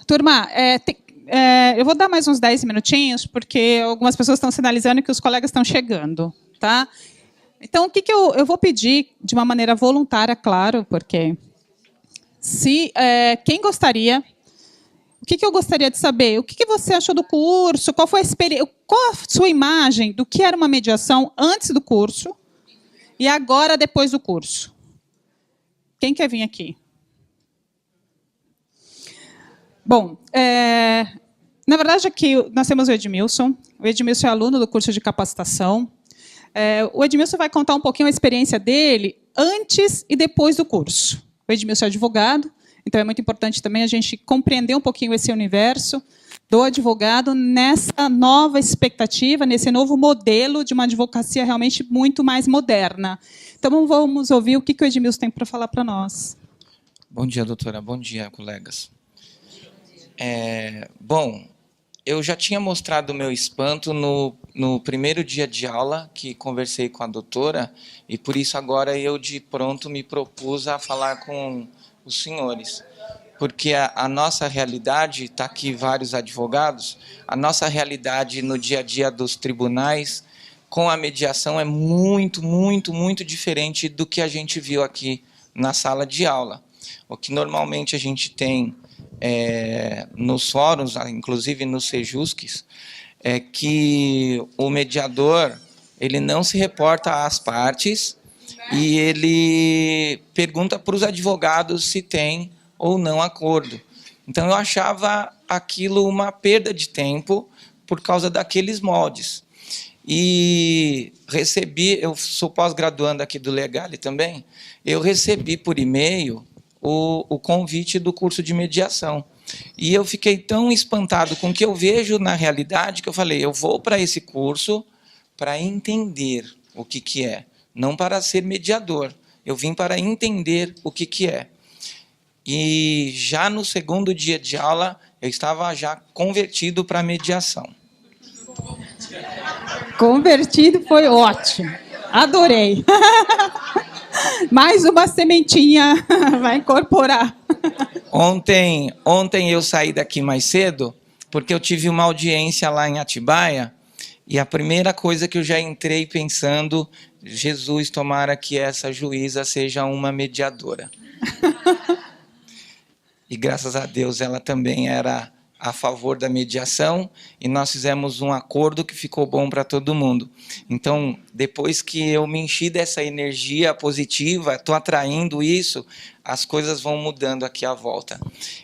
Turma, eu vou dar mais uns 10 minutinhos, porque algumas pessoas estão sinalizando que os colegas estão chegando. Tá? Então, o que eu vou pedir, de uma maneira voluntária, claro, porque quem gostaria... O que eu gostaria de saber? O que você achou do curso? Qual foi a experiência? Qual a sua imagem do que era uma mediação antes do curso e agora depois do curso? Quem quer vir aqui? Bom, na verdade, aqui nós temos o Edmilson. O Edmilson é aluno do curso de capacitação. O Edmilson vai contar um pouquinho a experiência dele antes e depois do curso. O Edmilson é advogado. Então, é muito importante também a gente compreender um pouquinho esse universo do advogado nessa nova expectativa, nesse novo modelo de uma advocacia realmente muito mais moderna. Então, vamos ouvir o que o Edmilson tem para falar para nós. Bom dia, doutora. Bom dia, colegas. Bom, eu já tinha mostrado o meu espanto no primeiro dia de aula, que conversei com a doutora, e, por isso, agora eu, de pronto, me propus a falar com os senhores, porque a nossa realidade, está aqui vários advogados, a nossa realidade no dia a dia dos tribunais, com a mediação, é muito, muito, muito diferente do que a gente viu aqui na sala de aula. O que normalmente a gente tem nos fóruns, inclusive nos sejusques, é que o mediador ele não se reporta às partes, e ele pergunta para os advogados se tem ou não acordo. Então, eu achava aquilo uma perda de tempo por causa daqueles moldes. E recebi, eu sou pós-graduando aqui do Legale também, eu recebi por e-mail o convite do curso de mediação. E eu fiquei tão espantado com o que eu vejo na realidade que eu falei, eu vou para esse curso para entender o que é. Não para ser mediador, eu vim para entender o que é. E já no segundo dia de aula, eu estava já convertido para a mediação. Convertido foi ótimo, adorei. Mais uma sementinha vai incorporar. Ontem eu saí daqui mais cedo, porque eu tive uma audiência lá em Atibaia, e a primeira coisa que eu já entrei pensando... Jesus, tomara que essa juíza seja uma mediadora. E, graças a Deus, ela também era a favor da mediação, e nós fizemos um acordo que ficou bom para todo mundo. Então, depois que eu me enchi dessa energia positiva, estou atraindo isso, as coisas vão mudando aqui à volta.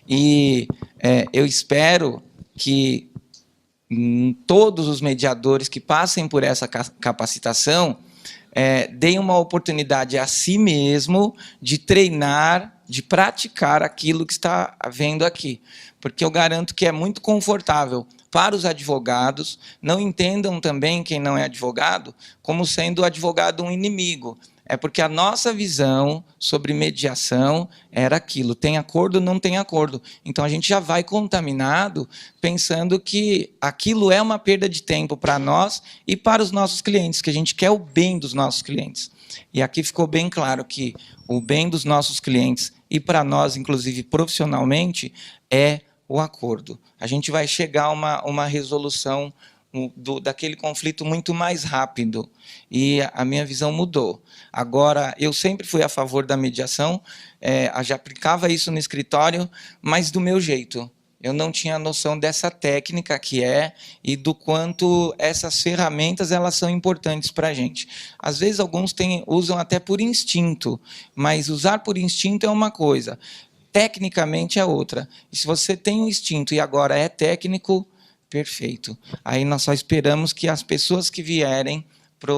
E eu espero que todos os mediadores que passem por essa capacitação deem uma oportunidade a si mesmo de treinar, de praticar aquilo que está vendo aqui. Porque eu garanto que é muito confortável para os advogados, não entendam também quem não é advogado como sendo o advogado um inimigo. É porque a nossa visão sobre mediação era aquilo, tem acordo, não tem acordo. Então, a gente já vai contaminado pensando que aquilo é uma perda de tempo para nós e para os nossos clientes, que a gente quer o bem dos nossos clientes. E aqui ficou bem claro que o bem dos nossos clientes e para nós, inclusive profissionalmente, é o acordo. A gente vai chegar a uma resolução daquele conflito muito mais rápido. E a minha visão mudou. Agora, eu sempre fui a favor da mediação, já aplicava isso no escritório, mas do meu jeito. Eu não tinha noção dessa técnica que e do quanto essas ferramentas elas são importantes para a gente. Às vezes, alguns usam até por instinto, mas usar por instinto é uma coisa, tecnicamente é outra. E se você tem um instinto e agora é técnico, perfeito. Aí nós só esperamos que as pessoas que vierem para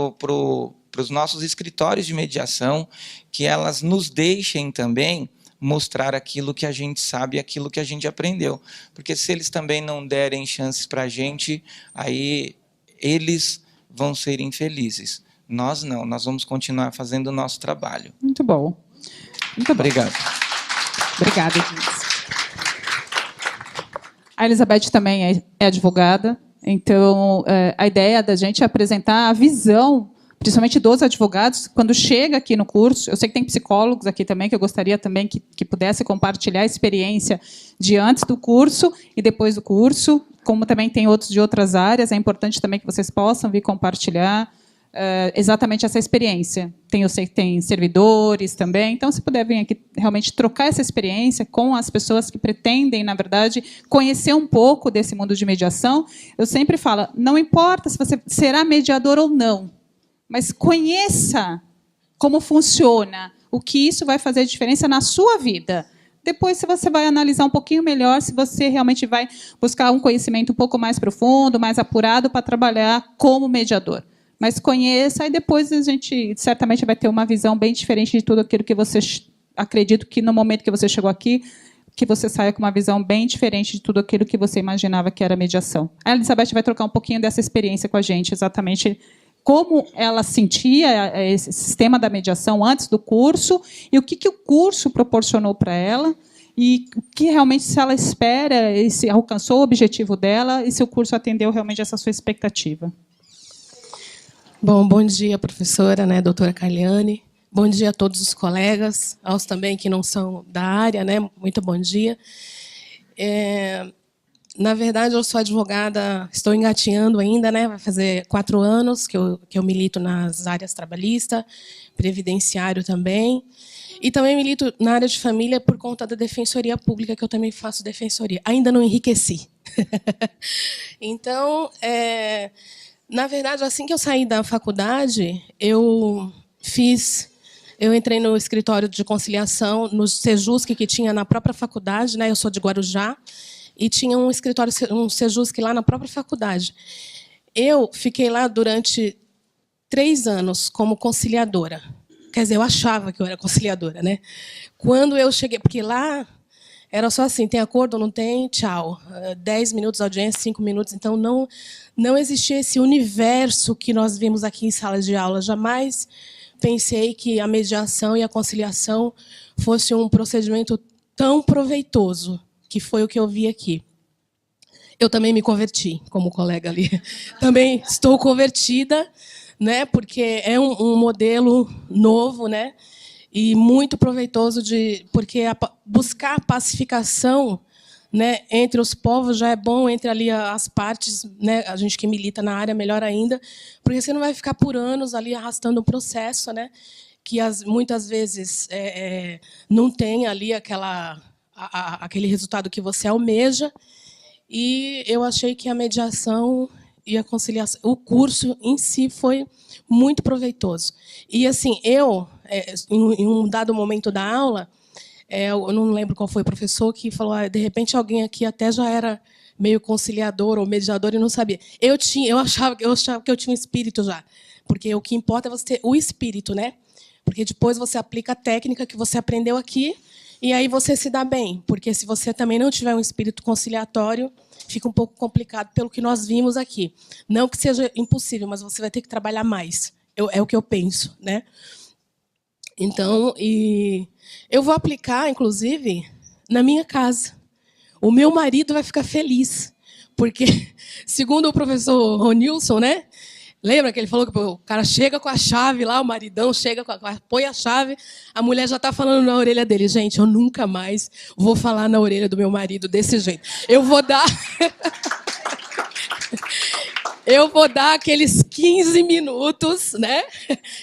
os nossos escritórios de mediação, que elas nos deixem também mostrar aquilo que a gente sabe, aquilo que a gente aprendeu. Porque se eles também não derem chances para a gente, aí eles vão ser infelizes. Nós não, nós vamos continuar fazendo o nosso trabalho. Muito bom. Muito obrigado. Obrigada, Edmilson. A Elizabeth também é advogada, então a ideia da gente é apresentar a visão principalmente dos advogados, quando chega aqui no curso, eu sei que tem psicólogos aqui também, que eu gostaria também que pudesse compartilhar a experiência de antes do curso e depois do curso, como também tem outros de outras áreas, é importante também que vocês possam vir compartilhar exatamente essa experiência. Eu sei que tem servidores também, então, se puder vir aqui realmente trocar essa experiência com as pessoas que pretendem, na verdade, conhecer um pouco desse mundo de mediação. Eu sempre falo, não importa se você será mediador ou não, mas conheça como funciona, o que isso vai fazer diferença na sua vida. Depois, se você vai analisar um pouquinho melhor, se você realmente vai buscar um conhecimento um pouco mais profundo, mais apurado, para trabalhar como mediador. Mas conheça, e depois a gente certamente vai ter uma visão bem diferente de tudo aquilo que você... Acredito que no momento que você chegou aqui, que você saia com uma visão bem diferente de tudo aquilo que você imaginava que era mediação. A Elizabeth vai trocar um pouquinho dessa experiência com a gente, exatamente como ela sentia esse sistema da mediação antes do curso e o que o curso proporcionou para ela e o que realmente, se ela espera, se alcançou o objetivo dela e se o curso atendeu realmente essa sua expectativa. Bom dia, professora, doutora Carliane. Bom dia a todos os colegas, aos também que não são da área, muito bom dia. Na verdade, eu sou advogada, estou engatinhando ainda, vai fazer 4 anos que eu milito nas áreas trabalhista, previdenciário também, e também milito na área de família por conta da defensoria pública, que eu também faço defensoria. Ainda não enriqueci. Então, na verdade, assim que eu saí da faculdade, eu entrei no escritório de conciliação, no Sejusc, que tinha na própria faculdade, eu sou de Guarujá, e tinha um escritório, um Sejusc lá na própria faculdade. Eu fiquei lá durante 3 anos como conciliadora. Quer dizer, eu achava que eu era conciliadora, Quando eu cheguei, porque lá era só assim, tem acordo ou não tem, tchau. 10 minutos de audiência, 5 minutos. Então, não existia esse universo que nós vimos aqui em sala de aula. Jamais pensei que a mediação e a conciliação fosse um procedimento tão proveitoso, que foi o que eu vi aqui. Eu também me converti, como o colega ali. Também estou convertida, porque é um modelo novo, e muito proveitoso, porque buscar a pacificação entre os povos já é bom, entre ali as partes, a gente que milita na área, melhor ainda, porque você não vai ficar por anos ali arrastando um processo, que muitas vezes não tem ali aquele resultado que você almeja. E eu achei que a mediação e a conciliação, o curso em si foi muito proveitoso. E assim, em um dado momento da aula, eu não lembro qual foi o professor que falou, de repente alguém aqui até já era meio conciliador ou mediador e não sabia. Eu achava que eu tinha um espírito já, porque o que importa é você ter o espírito, Porque depois você aplica a técnica que você aprendeu aqui e aí você se dá bem, porque se você também não tiver um espírito conciliatório, fica um pouco complicado pelo que nós vimos aqui. Não que seja impossível, mas você vai ter que trabalhar mais. É o que eu penso, Então, eu vou aplicar, inclusive, na minha casa. O meu marido vai ficar feliz, porque, segundo o professor Ronilson, lembra que ele falou que o cara chega com a chave lá, o maridão chega, põe a chave, a mulher já está falando na orelha dele. Gente, eu nunca mais vou falar na orelha do meu marido desse jeito. Eu vou dar... Eu vou dar aqueles 15 minutos,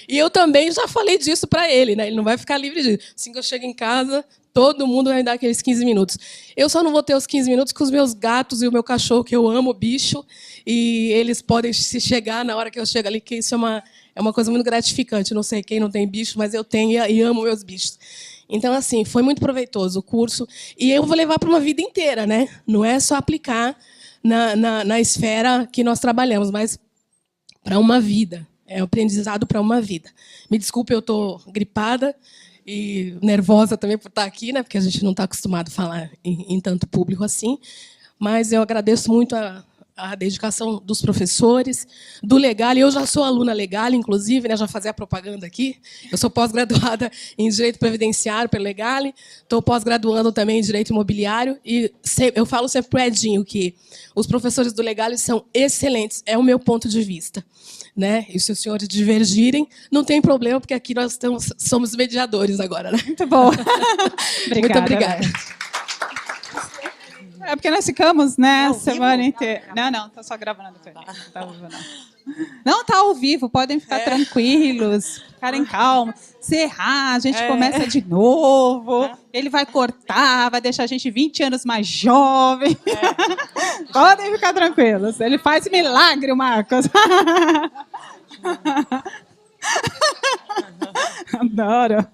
E eu também já falei disso para ele, Ele não vai ficar livre disso. Assim que eu chego em casa, todo mundo vai dar aqueles 15 minutos. Eu só não vou ter os 15 minutos com os meus gatos e o meu cachorro, que eu amo bicho, e eles podem se chegar na hora que eu chego ali, que isso é uma coisa muito gratificante. Não sei quem não tem bicho, mas eu tenho e amo meus bichos. Então, assim, foi muito proveitoso o curso. E eu vou levar para uma vida inteira, Não é só aplicar na esfera que nós trabalhamos, mas para uma vida. É um aprendizado para uma vida. Me desculpe, eu estou gripada e nervosa também por estar aqui, porque a gente não está acostumado a falar em tanto público assim. Mas eu agradeço muito a dedicação dos professores, do Legale. Eu já sou aluna Legale, inclusive, já fazia propaganda aqui. Eu sou pós-graduada em Direito Previdenciário pelo Legale, estou pós-graduando também em Direito Imobiliário, e eu falo sempre para o Edinho que os professores do Legale são excelentes, é o meu ponto de vista. né, e se os senhores divergirem, não tem problema, porque aqui nós somos mediadores agora, né? Muito bom. Muito obrigada. É porque nós ficamos, né, Ao semana vivo? inteira. Não, tá só gravando. Não tá ao vivo, podem ficar tranquilos, ficarem calmos. Se errar, a gente começa de novo. Ele vai cortar, vai deixar a gente 20 anos mais jovem. Podem ficar tranquilos. Ele faz milagre, o Marcos. Adoro.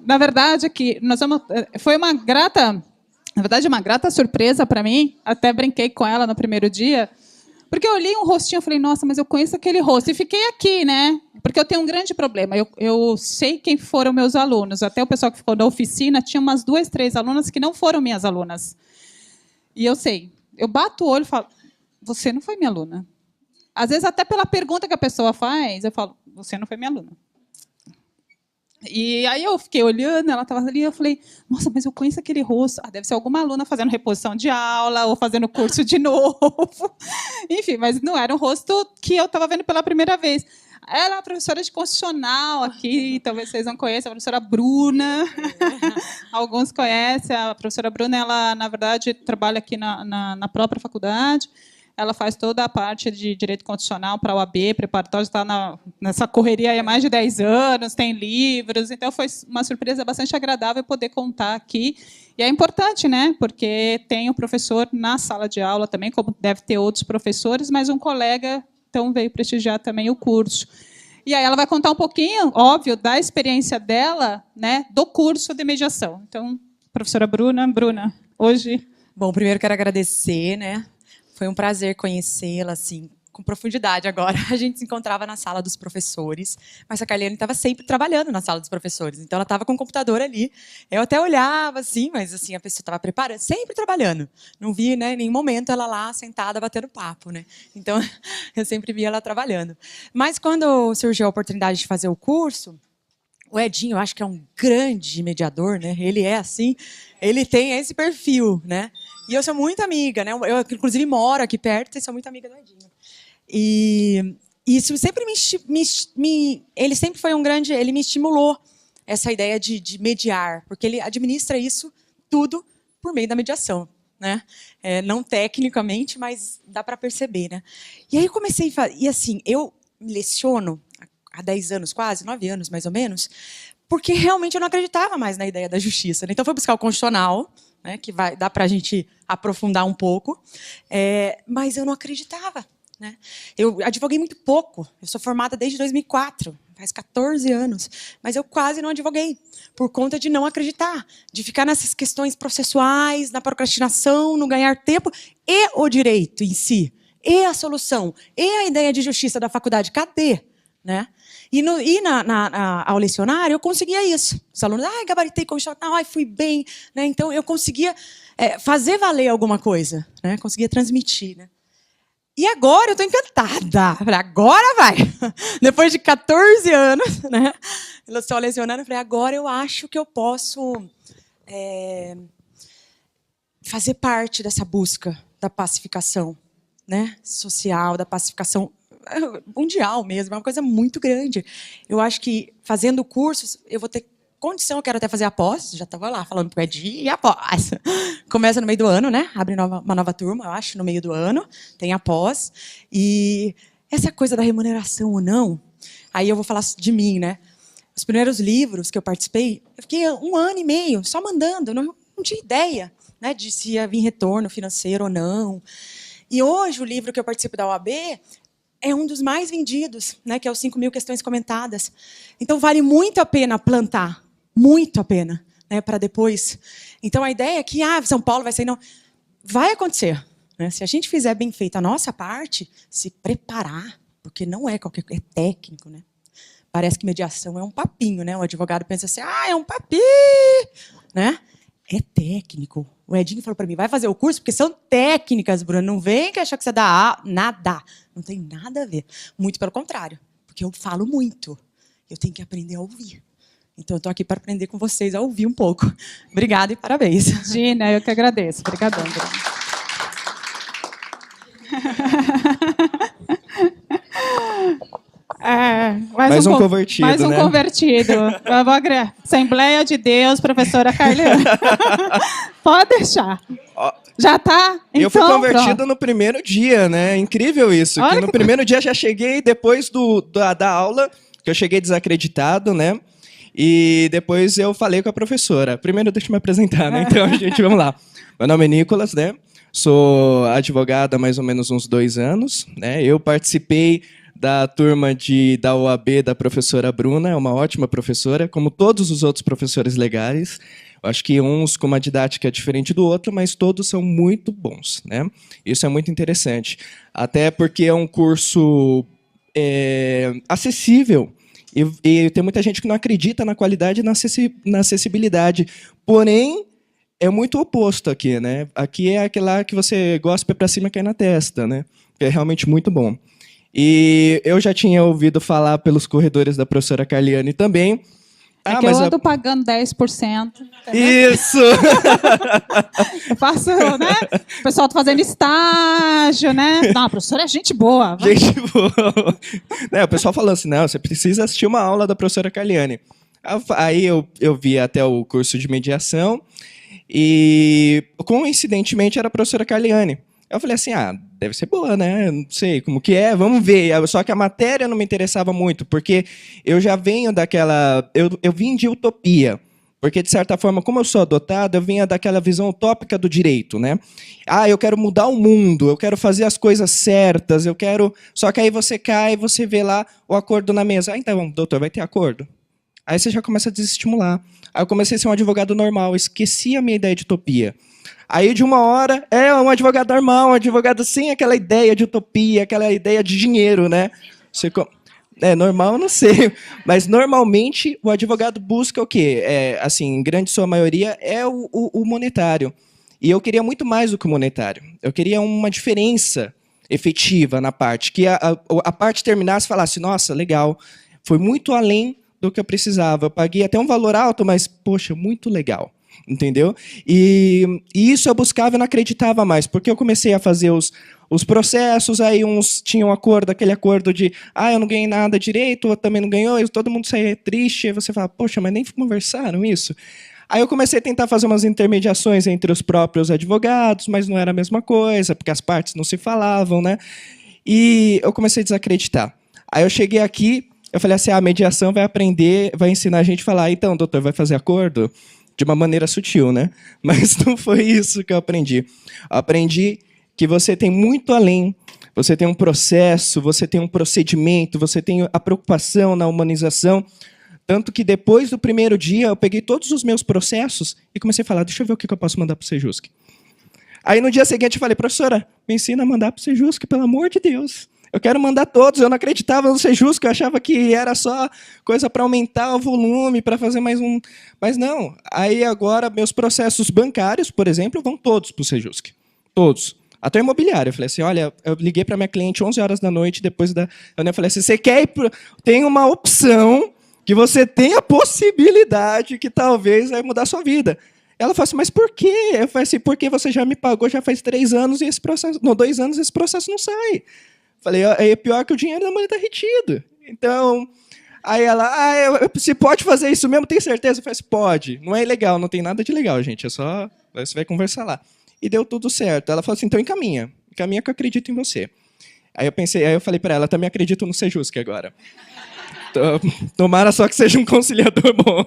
Na verdade, que nós vamos, foi uma grata surpresa para mim. Até brinquei com ela no primeiro dia, porque eu olhei um rostinho e falei, nossa, mas eu conheço aquele rosto. E fiquei aqui, né? Porque eu tenho um grande problema. Eu sei quem foram meus alunos. Até o pessoal que ficou na oficina, tinha umas 2, 3 alunas que não foram minhas alunas. E eu sei. Eu bato o olho e falo, você não foi minha aluna. Às vezes, até pela pergunta que a pessoa faz, eu falo, você não foi minha aluna. E aí eu fiquei olhando, ela estava ali, eu falei, nossa, mas eu conheço aquele rosto. Deve ser alguma aluna fazendo reposição de aula ou fazendo curso de novo. Enfim, mas não era um rosto que eu estava vendo pela primeira vez. Ela é a professora de constitucional aqui, talvez vocês não conheçam, a professora Bruna. Alguns conhecem. A professora Bruna, ela, na verdade, trabalha aqui na própria faculdade. Ela faz toda a parte de direito constitucional para a OAB, preparatório, está nessa correria há mais de 10 anos, tem livros, então foi uma surpresa bastante agradável poder contar aqui. E é importante, né? Porque tem um professor na sala de aula também, como deve ter outros professores, mas um colega então veio prestigiar também o curso. E aí ela vai contar um pouquinho, óbvio, da experiência dela, né, do curso de mediação. Então, professora Bruna, hoje... Bom, primeiro quero agradecer, né? Foi um prazer conhecê-la, assim, com profundidade agora. A gente se encontrava na sala dos professores, mas a Carliane estava sempre trabalhando na sala dos professores, então ela estava com o computador ali. Eu até olhava, assim, mas assim, a pessoa estava preparando, sempre trabalhando. Não vi, né, em nenhum momento ela lá sentada batendo papo, né? Então, eu sempre via ela trabalhando. Mas quando surgiu a oportunidade de fazer o curso, o Edinho, eu acho que é um grande mediador, né? Ele é assim, ele tem esse perfil, né? E eu sou muito amiga, né? Eu, inclusive, moro aqui perto e sou muito amiga do Edinho. E isso sempre ele sempre foi um grande... Ele me estimulou essa ideia de mediar, porque ele administra isso tudo por meio da mediação, né? Não tecnicamente, mas dá para perceber, né? E aí eu comecei a fazer... E assim, eu leciono há 10 anos quase, 9 anos mais ou menos, porque realmente eu não acreditava mais na ideia da justiça, né? Então, fui buscar o constitucional, né, que dá para a gente aprofundar um pouco, mas eu não acreditava. Né? Eu advoguei muito pouco, eu sou formada desde 2004, faz 14 anos, mas eu quase não advoguei, por conta de não acreditar, de ficar nessas questões processuais, na procrastinação, no ganhar tempo, e o direito em si, e a solução, e a ideia de justiça da faculdade, cadê? Né? Ao lecionário, eu conseguia isso. Os alunos, gabaritei constitucional, fui bem. Né? Então, eu conseguia fazer valer alguma coisa, né? Conseguia transmitir. Né? E agora eu estou encantada. Falei, agora vai. Depois de 14 anos, né? Eu estou lecionando, falei, agora eu acho que eu posso fazer parte dessa busca da pacificação, né? Social, da pacificação mundial mesmo, é uma coisa muito grande. Eu acho que, fazendo cursos, eu vou ter condição, eu quero até fazer a pós, já estava lá falando para o Edi, e a pós. Começa no meio do ano, né? Abre uma nova turma, eu acho, no meio do ano, tem a pós. E essa coisa da remuneração ou não, aí eu vou falar de mim, né? Os primeiros livros que eu participei, eu fiquei 1 ano e meio só mandando, não tinha ideia, né, de se ia vir retorno financeiro ou não. E hoje, o livro que eu participo da OAB é um dos mais vendidos, né, que é os 5.000 questões comentadas. Então, vale muito a pena plantar, muito a pena, né, para depois. Então, a ideia é que São Paulo vai sair... Não, vai acontecer. Né? Se a gente fizer bem feita a nossa parte, se preparar, porque não é qualquer coisa, é técnico. Né? Parece que mediação é um papinho. Né? O advogado pensa assim, é um papinho. Né? É técnico. O Edinho falou para mim, vai fazer o curso, porque são técnicas, Bruna. Não vem que achar que você dá nada. Não tem nada a ver. Muito pelo contrário. Porque eu falo muito. Eu tenho que aprender a ouvir. Então, eu estou aqui para aprender com vocês a ouvir um pouco. Obrigada e parabéns. Gina, eu que agradeço. Obrigadão, Bruna. Mais um convertido, mais um né? convertido. Assembleia de Deus, professora Carliane. Pode deixar. Já tá? Então, eu fui convertido pronto. no primeiro dia, né? Incrível isso. Olha Que no que- primeiro dia já cheguei, depois da aula, que eu cheguei desacreditado, né? E depois eu falei com a professora. Primeiro, deixa eu me apresentar, né? Então, gente, vamos lá. Meu nome é Nicolas, né? Sou advogado há mais ou menos uns 2 anos, né? Eu participei da turma da OAB da professora Bruna, é uma ótima professora, como todos os outros professores legais. Eu acho que uns com uma didática diferente do outro, mas todos são muito bons, né? Isso é muito interessante. Até porque é um curso acessível. E tem muita gente que não acredita na qualidade e na acessibilidade. Porém, é muito oposto aqui, né? Aqui é aquele lá que você gospe para cima e cai na testa, né? É realmente muito bom. E eu já tinha ouvido falar pelos corredores da professora Carliane também. É que eu ando pagando 10%. Entendeu? Isso! Eu faço, né? O pessoal tá fazendo estágio, né? Não, a professora é gente boa. Vai. Gente boa. Né, o pessoal falou assim, não, você precisa assistir uma aula da professora Carliane. Aí eu vi até o curso de mediação e, coincidentemente, era a professora Carliane. Eu falei assim, deve ser boa, né? Não sei como que é, vamos ver. Só que a matéria não me interessava muito, porque eu já venho daquela... Eu vim de utopia. Porque, de certa forma, como eu sou adotado, eu vinha daquela visão utópica do direito, né? Eu quero mudar o mundo, eu quero fazer as coisas certas, eu quero... Só que aí você cai e você vê lá o acordo na mesa. Então, doutor, vai ter acordo? Aí você já começa a desestimular. Aí eu comecei a ser um advogado normal, esqueci a minha ideia de utopia. Aí, de uma hora, um advogado normal, um advogado sem aquela ideia de utopia, aquela ideia de dinheiro, né? Normal, eu não sei. Mas, normalmente, o advogado busca o quê? Assim, em grande sua maioria, é o monetário. E eu queria muito mais do que o monetário. Eu queria uma diferença efetiva na parte. Que a parte terminasse e falasse, nossa, legal, foi muito além do que eu precisava. Eu paguei até um valor alto, mas, poxa, muito legal. Entendeu? E isso eu buscava e não acreditava mais, porque eu comecei a fazer os processos, aí uns tinham aquele acordo de eu não ganhei nada direito, outro também não ganhou, e todo mundo saía triste, e você fala, poxa, mas nem conversaram isso? Aí eu comecei a tentar fazer umas intermediações entre os próprios advogados, mas não era a mesma coisa, porque as partes não se falavam, né? E eu comecei a desacreditar. Aí eu cheguei aqui, eu falei assim, a mediação vai aprender, vai ensinar a gente a falar, então, doutor, vai fazer acordo? De uma maneira sutil, né? Mas não foi isso que eu aprendi. Eu aprendi que você tem muito além. Você tem um processo, você tem um procedimento, você tem a preocupação na humanização. Tanto que depois do primeiro dia, eu peguei todos os meus processos e comecei a falar, deixa eu ver o que eu posso mandar para o Sejusc. Aí no dia seguinte eu falei, professora, me ensina a mandar para o Sejusc, pelo amor de Deus. Eu quero mandar todos, eu não acreditava no Sejusc, eu achava que era só coisa para aumentar o volume, para fazer mais um... Mas não, aí agora meus processos bancários, por exemplo, vão todos para o Sejusc. Todos. Até imobiliário. Eu falei assim, olha, eu liguei para minha cliente 11 horas da noite, depois da... Eu falei assim, você quer ir pro... Tem uma opção que você tem a possibilidade que talvez vai mudar a sua vida. Ela falou assim, mas por quê? Eu falei assim, porque você já me pagou já faz 3 anos e esse processo... Não, 2 anos esse processo não sai. Falei, é pior que o dinheiro da mulher está retido. Então, aí ela, você pode fazer isso mesmo? Tem certeza? Eu falei, pode. Não é ilegal, não tem nada de legal, gente. É só, você vai conversar lá. E deu tudo certo. Ela falou assim, então encaminha. Encaminha que eu acredito em você. Aí eu falei para ela, também acredito no Sejusc agora. Tomara só que seja um conciliador bom.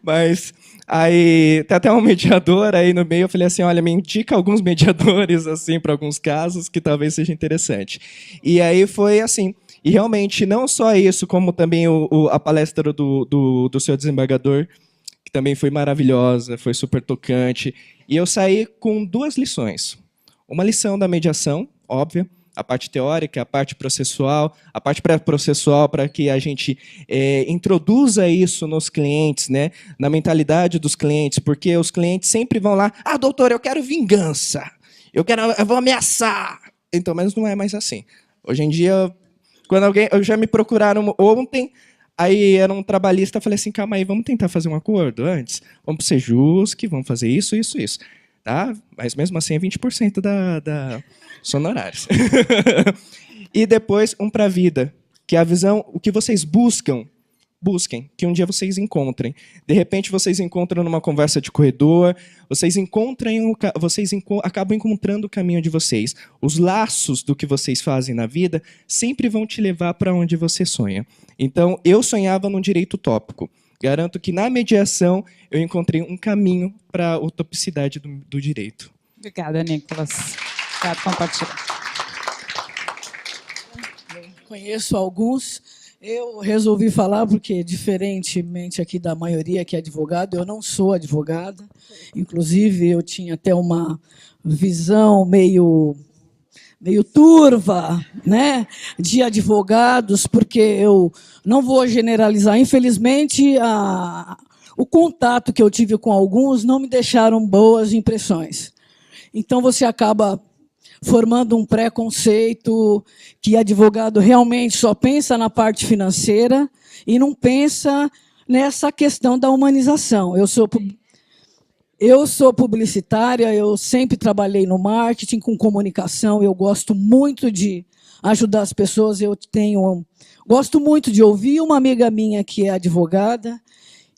Mas... Aí tem até um mediador aí no meio, eu falei assim, olha, me indica alguns mediadores assim para alguns casos que talvez seja interessante. E aí foi assim, e realmente não só isso, como também a palestra do seu desembargador, que também foi maravilhosa, foi super tocante. E eu saí com 2 lições. Uma lição da mediação, óbvia, a parte teórica, a parte processual, a parte pré-processual para que a gente introduza isso nos clientes, né? Na mentalidade dos clientes, porque os clientes sempre vão lá, doutor, eu quero vingança, eu vou ameaçar. Então, mas não é mais assim. Hoje em dia, quando já me procuraram ontem, aí era um trabalhista, eu falei assim, calma aí, vamos tentar fazer um acordo antes? Vamos ser justos, vamos fazer isso. Tá? Mas mesmo assim é 20% da honorários. E depois um para a vida, que é a visão, o que vocês busquem, que um dia vocês encontrem. De repente vocês encontram numa conversa de corredor, acabam encontrando o caminho de vocês. Os laços do que vocês fazem na vida sempre vão te levar para onde você sonha. Então, eu sonhava num direito utópico. Garanto que na mediação eu encontrei um caminho para a utopicidade do direito. Obrigada, Nicolas. Obrigada por compartilhar. Conheço alguns. Eu resolvi falar porque, diferentemente aqui da maioria que é advogado, eu não sou advogada. Inclusive, eu tinha até uma visão meio turva, né, de advogados, porque eu não vou generalizar. Infelizmente, o contato que eu tive com alguns não me deixaram boas impressões. Então, você acaba formando um preconceito que advogado realmente só pensa na parte financeira e não pensa nessa questão da humanização. Eu sou publicitária, eu sempre trabalhei no marketing, com comunicação, eu gosto muito de ajudar as pessoas, gosto muito de ouvir uma amiga minha que é advogada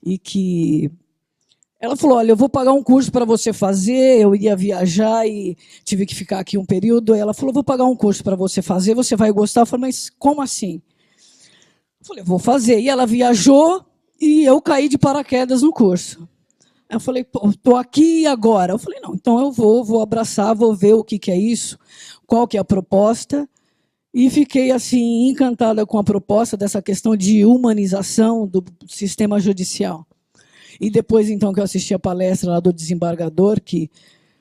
e que ela falou, olha, eu vou pagar um curso para você fazer, eu ia viajar e tive que ficar aqui um período. Ela falou, vou pagar um curso para você fazer, você vai gostar. Eu falei, mas como assim? Eu falei, vou fazer. E ela viajou e eu caí de paraquedas no curso. Eu falei, estou aqui agora. Eu falei, não, então eu vou abraçar, vou ver o que é isso, qual que é a proposta. E fiquei assim encantada com a proposta dessa questão de humanização do sistema judicial. E depois, então, que eu assisti a palestra lá do desembargador, que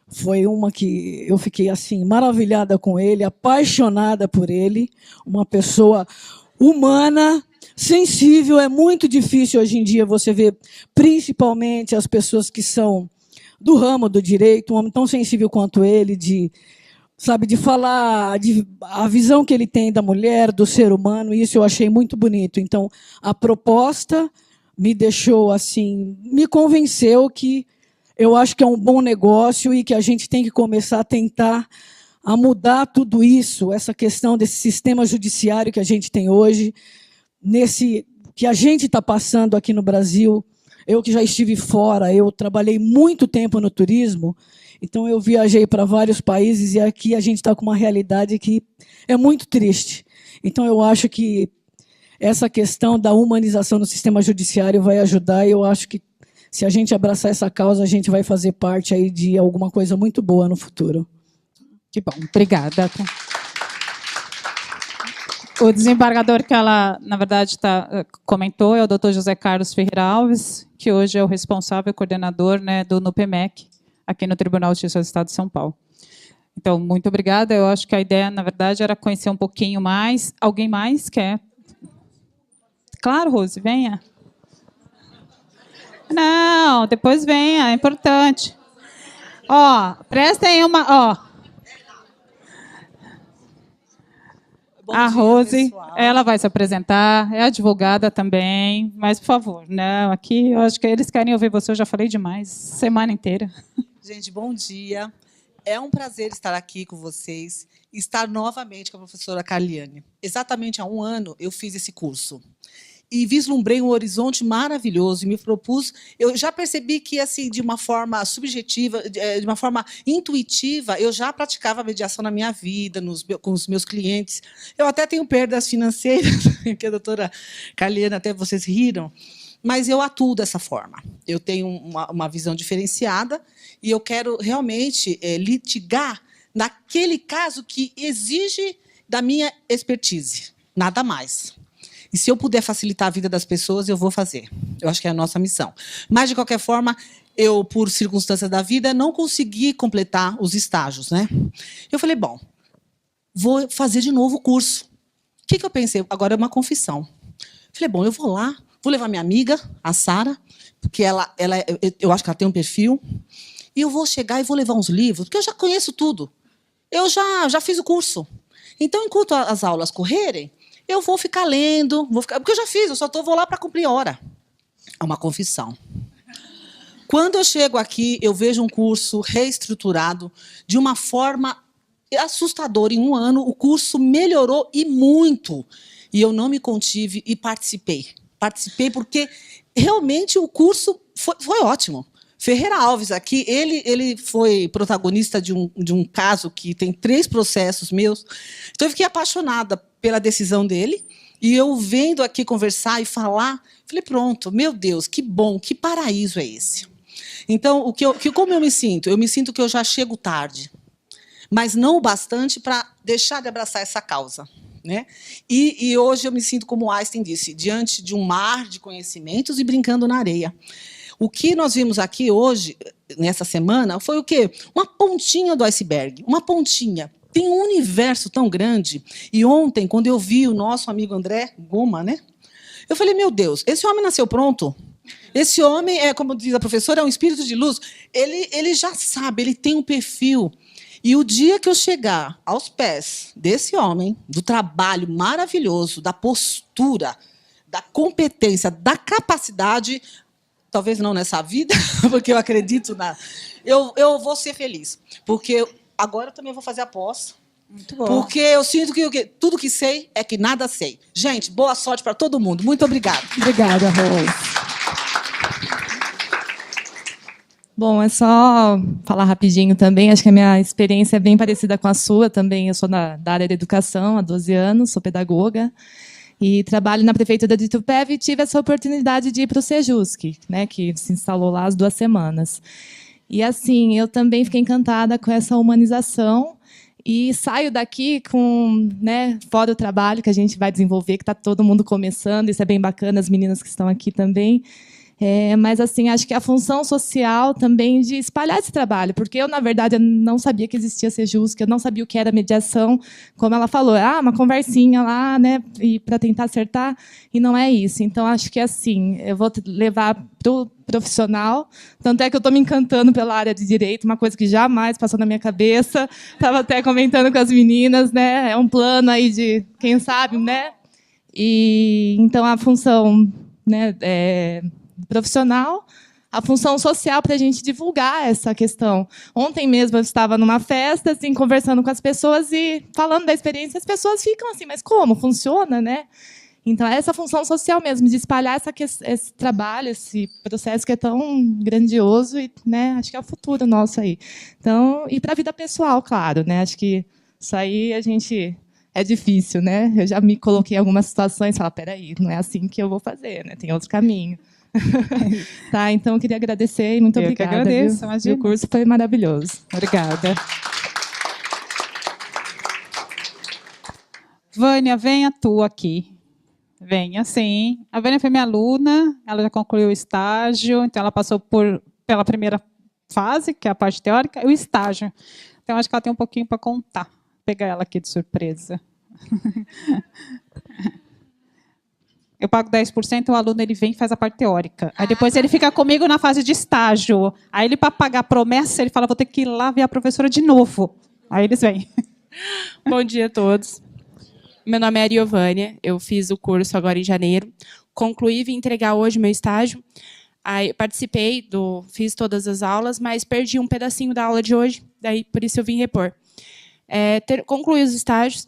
foi uma que eu fiquei assim maravilhada com ele, apaixonada por ele, uma pessoa humana, sensível. É muito difícil hoje em dia você ver, principalmente as pessoas que são do ramo do direito, um homem tão sensível quanto ele, de falar, a visão que ele tem da mulher, do ser humano. Isso eu achei muito bonito. Então, a proposta me deixou assim, me convenceu que eu acho que é um bom negócio e que a gente tem que começar a tentar a mudar tudo isso, essa questão desse sistema judiciário que a gente tem hoje, que a gente está passando aqui no Brasil. Eu que já estive fora, eu trabalhei muito tempo no turismo, então eu viajei para vários países e aqui a gente está com uma realidade que é muito triste. Então eu acho que essa questão da humanização no sistema judiciário vai ajudar, e eu acho que, se a gente abraçar essa causa, a gente vai fazer parte aí de alguma coisa muito boa no futuro. Que bom, obrigada. O desembargador que ela, na verdade, comentou é o Dr. José Carlos Ferreira Alves, que hoje é o responsável e coordenador, né, do NUPEMEC, aqui no Tribunal de Justiça do Estado de São Paulo. Então, muito obrigada. Eu acho que a ideia, na verdade, era conhecer um pouquinho mais. Alguém mais quer? Claro, Rose, venha. Não, depois venha, é importante. Ó, prestem uma... Ó. A Rose, ela vai se apresentar, é advogada também, mas, por favor, não, aqui eu acho que eles querem ouvir você, eu já falei demais, semana inteira. Gente, bom dia. É um prazer estar aqui com vocês e estar novamente com a professora Carliane. Exatamente há 1 ano eu fiz esse curso. E vislumbrei um horizonte maravilhoso e me propus. Eu já percebi que, assim, de uma forma subjetiva, de uma forma intuitiva, eu já praticava mediação na minha vida, com os meus clientes. Eu até tenho perdas financeiras, que a doutora Carliane, até vocês riram, mas eu atuo dessa forma. Eu tenho uma visão diferenciada e eu quero realmente litigar naquele caso que exige da minha expertise, nada mais. E se eu puder facilitar a vida das pessoas, eu vou fazer. Eu acho que é a nossa missão. Mas, de qualquer forma, eu, por circunstâncias da vida, não consegui completar os estágios, né? Eu falei, bom, vou fazer de novo o curso. O que eu pensei? Agora é uma confissão. Falei, bom, eu vou lá, vou levar minha amiga, a Sara, porque eu acho que ela tem um perfil, e eu vou chegar e vou levar uns livros, porque eu já conheço tudo. Eu já fiz o curso. Então, enquanto as aulas correrem, eu vou ficar lendo, porque eu já fiz, vou lá para cumprir hora. É uma confissão. Quando eu chego aqui, eu vejo um curso reestruturado de uma forma assustador. Em um ano, o curso melhorou e muito. E eu não me contive e participei. Participei porque realmente o curso foi ótimo. Ferreira Alves aqui, ele foi protagonista de um caso que tem 3 processos meus. Então, eu fiquei apaixonada pela decisão dele. E eu vendo aqui conversar e falar, falei, pronto, meu Deus, que bom, que paraíso é esse? Então, como eu me sinto? Eu me sinto que eu já chego tarde, mas não o bastante para deixar de abraçar essa causa. Né? E hoje eu me sinto, como Einstein disse, diante de um mar de conhecimentos e brincando na areia. O que nós vimos aqui hoje, nessa semana, foi o quê? Uma pontinha do iceberg, uma pontinha. Tem um universo tão grande. E ontem, quando eu vi o nosso amigo André Goma, né, eu falei, meu Deus, esse homem nasceu pronto. Esse homem, como diz a professora, é um espírito de luz. Ele já sabe, ele tem um perfil. E o dia que eu chegar aos pés desse homem, do trabalho maravilhoso, da postura, da competência, da capacidade, talvez não nessa vida, porque eu acredito eu vou ser feliz. Porque agora eu também vou fazer a pós. Muito bom. Porque eu sinto que tudo que sei é que nada sei. Gente, boa sorte para todo mundo. Muito obrigada. Obrigada, Rose. Bom, é só falar rapidinho também. Acho que a minha experiência é bem parecida com a sua também. Eu sou da área da educação há 12 anos, sou pedagoga. E trabalho na Prefeitura de Itupeva e tive essa oportunidade de ir para o Sejusc, né, que se instalou lá há 2 semanas. E, assim, eu também fiquei encantada com essa humanização e saio daqui com, né, fora o trabalho que a gente vai desenvolver, que está todo mundo começando, isso é bem bacana, as meninas que estão aqui também. Mas, assim, acho que a função social também de espalhar esse trabalho, porque eu, na verdade, eu não sabia que existia Sejusc, eu não sabia o que era mediação, como ela falou, uma conversinha lá, né, para tentar acertar, e não é isso. Então, acho que, assim, eu vou levar para o profissional, tanto é que eu estou me encantando pela área de direito, uma coisa que jamais passou na minha cabeça, estava até comentando com as meninas, né, é um plano aí de, quem sabe, né, e então a função, né, profissional, a função social para a gente divulgar essa questão. Ontem mesmo eu estava numa festa, assim, conversando com as pessoas e falando da experiência, as pessoas ficam assim, mas como? Funciona, né? Então, é essa função social mesmo, de espalhar esse trabalho, esse processo que é tão grandioso e, né, acho que é o futuro nosso aí. Então, e para a vida pessoal, claro, né? Acho que isso aí a gente... É difícil, né? Eu já me coloquei em algumas situações e falo, peraí, não é assim que eu vou fazer, né? Tem outro caminho. Tá, então eu queria agradecer e muito obrigada. Eu que agradeço, imagina. O curso foi maravilhoso. Obrigada. Vânia, venha tu aqui. Venha, sim. A Vânia foi minha aluna, ela já concluiu o estágio, então ela passou pela primeira fase, que é a parte teórica, e o estágio. Então, acho que ela tem um pouquinho para contar. Vou pegar ela aqui de surpresa. Eu pago 10%, o aluno ele vem e faz a parte teórica. Aí depois ele fica comigo na fase de estágio. Aí ele, para pagar a promessa, ele fala, vou ter que ir lá ver a professora de novo. Aí eles vêm. Bom dia a todos. Meu nome é Ariovânia, eu fiz o curso agora em janeiro. Concluí e vim entregar hoje meu estágio. Aí participei, fiz todas as aulas, mas perdi um pedacinho da aula de hoje, daí por isso eu vim repor. Concluí os estágios.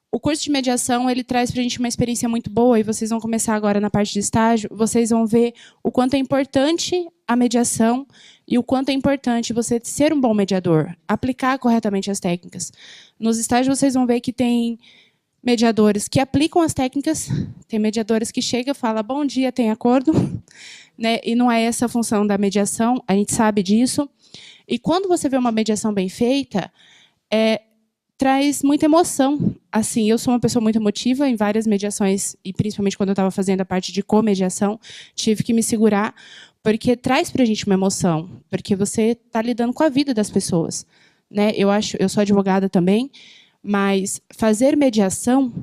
O curso de mediação ele traz para a gente uma experiência muito boa, e vocês vão começar agora na parte de estágio, vocês vão ver o quanto é importante a mediação e o quanto é importante você ser um bom mediador, aplicar corretamente as técnicas. Nos estágios vocês vão ver que tem mediadores que aplicam as técnicas, tem mediadores que chegam e falam, bom dia, tem acordo? Né? E não é essa a função da mediação, a gente sabe disso. E quando você vê uma mediação bem feita, traz muita emoção. Assim, eu sou uma pessoa muito emotiva em várias mediações, e principalmente quando eu estava fazendo a parte de comediação, tive que me segurar, porque traz para a gente uma emoção, porque você está lidando com a vida das pessoas. Né? Eu sou advogada também, mas fazer mediação,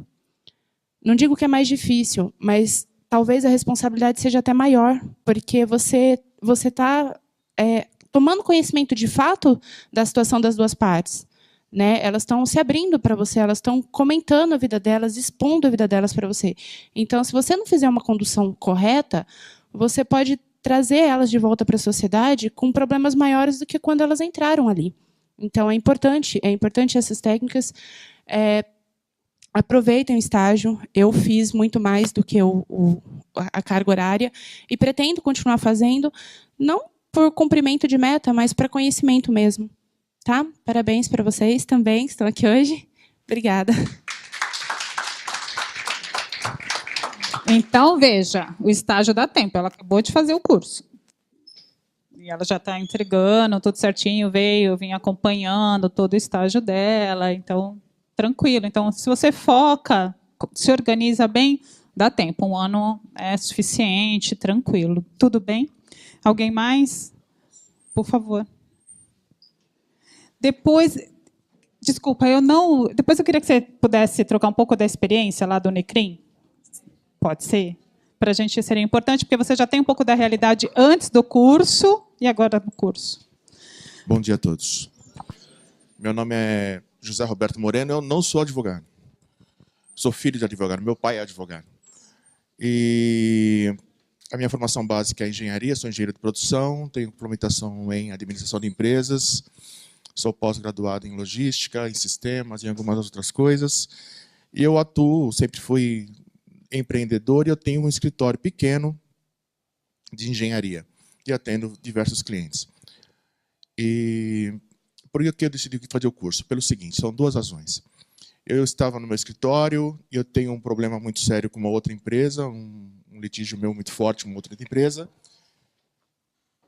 não digo que é mais difícil, mas talvez a responsabilidade seja até maior, porque você está tomando conhecimento de fato da situação das duas partes. Né? Elas estão se abrindo para você, elas estão comentando a vida delas, expondo a vida delas para você. Então, se você não fizer uma condução correta, você pode trazer elas de volta para a sociedade com problemas maiores do que quando elas entraram ali. Então, é importante essas técnicas. Aproveitem o estágio. Eu fiz muito mais do que a carga horária e pretendo continuar fazendo, não por cumprimento de meta, mas para conhecimento mesmo. Tá? Parabéns para vocês também que estão aqui hoje. Obrigada. Então, veja, o estágio dá tempo. Ela acabou de fazer o curso. E ela já está entregando tudo certinho, vim acompanhando todo o estágio dela. Então, tranquilo. Então, se você foca, se organiza bem, dá tempo. 1 ano é suficiente, tranquilo. Tudo bem? Alguém mais? Por favor. Depois, desculpa, depois eu queria que você pudesse trocar um pouco da experiência lá do Unicrim. Pode ser? Para a gente seria importante, porque você já tem um pouco da realidade antes do curso e agora no curso. Bom dia a todos. Meu nome é José Roberto Moreno, eu não sou advogado. Sou filho de advogado, meu pai é advogado. E a minha formação básica é engenharia, sou engenheiro de produção, tenho complementação em administração de empresas, sou pós-graduado em logística, em sistemas e em algumas outras coisas. E eu atuo, sempre fui empreendedor e eu tenho um escritório pequeno de engenharia e atendo diversos clientes. E por que eu decidi fazer o curso? Pelo seguinte, são 2 razões. Eu estava no meu escritório e eu tenho um problema muito sério com uma outra empresa, um litígio meu muito forte com uma outra empresa.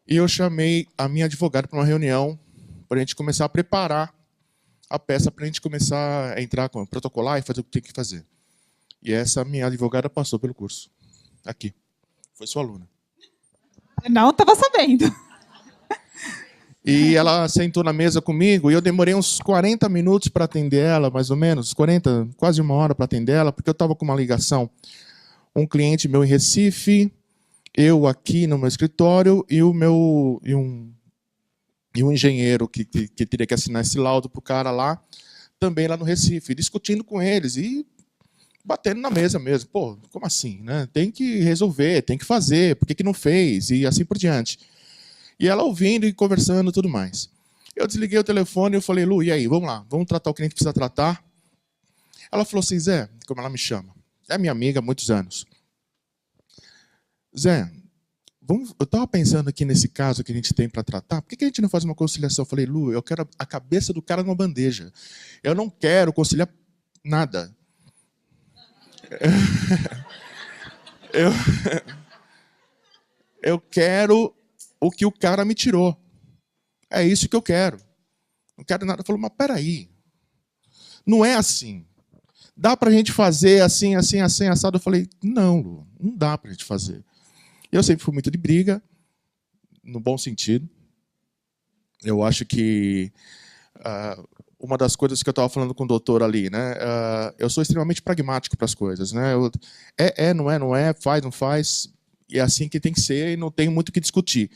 E eu chamei a minha advogada para uma reunião para a gente começar a preparar a peça para a gente começar a entrar com protocolar e fazer o que tem que fazer. E essa minha advogada passou pelo curso. Aqui. Foi sua aluna. Não estava sabendo. E ela sentou na mesa comigo e eu demorei uns 40 minutos para atender ela, mais ou menos, 40, quase 1 hora para atender ela, porque eu estava com uma ligação. Um cliente meu em Recife, eu aqui no meu escritório e um engenheiro que teria que assinar esse laudo para o cara lá, também lá no Recife, discutindo com eles e batendo na mesa mesmo. Pô, como assim? Né? Tem que resolver, tem que fazer, por que não fez? E assim por diante. E ela ouvindo e conversando e tudo mais. Eu desliguei o telefone e eu falei, Lu, e aí, vamos lá, vamos tratar o que a gente precisa tratar? Ela falou assim, Zé, como ela me chama, é minha amiga há muitos anos. Zé, eu estava pensando aqui nesse caso que a gente tem para tratar, por que a gente não faz uma conciliação? Eu falei, Lu, eu quero a cabeça do cara numa bandeja. Eu não quero conciliar nada. Eu quero o que o cara me tirou. É isso que eu quero. Não quero nada. Falou, mas peraí. Não é assim. Dá para a gente fazer assim, assim, assim, assado? Eu falei, não, Lu, não dá para a gente fazer. Eu sempre fui muito de briga, no bom sentido. Eu acho que uma das coisas que eu estava falando com o doutor ali, né? Eu sou extremamente pragmático para as coisas, né? Não é, faz, não faz. E é assim que tem que ser e não tem muito o que discutir.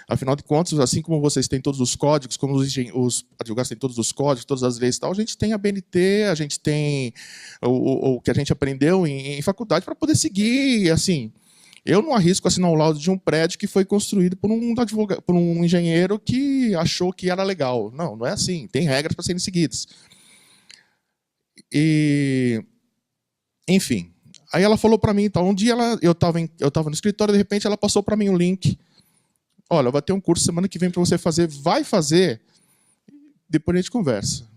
Afinal de contas, assim como vocês têm todos os códigos, como os advogados têm todos os códigos, todas as leis e tal, a gente tem a BNT, a gente tem o que a gente aprendeu em faculdade para poder seguir. Assim, eu não arrisco assinar o laudo de um prédio que foi construído por um engenheiro que achou que era legal. Não, não é assim. Tem regras para serem seguidas. E, enfim. Aí ela falou para mim, então, um dia eu estava no escritório, de repente ela passou para mim um link. Olha, vai ter um curso semana que vem para você fazer. Vai fazer, depois a gente conversa.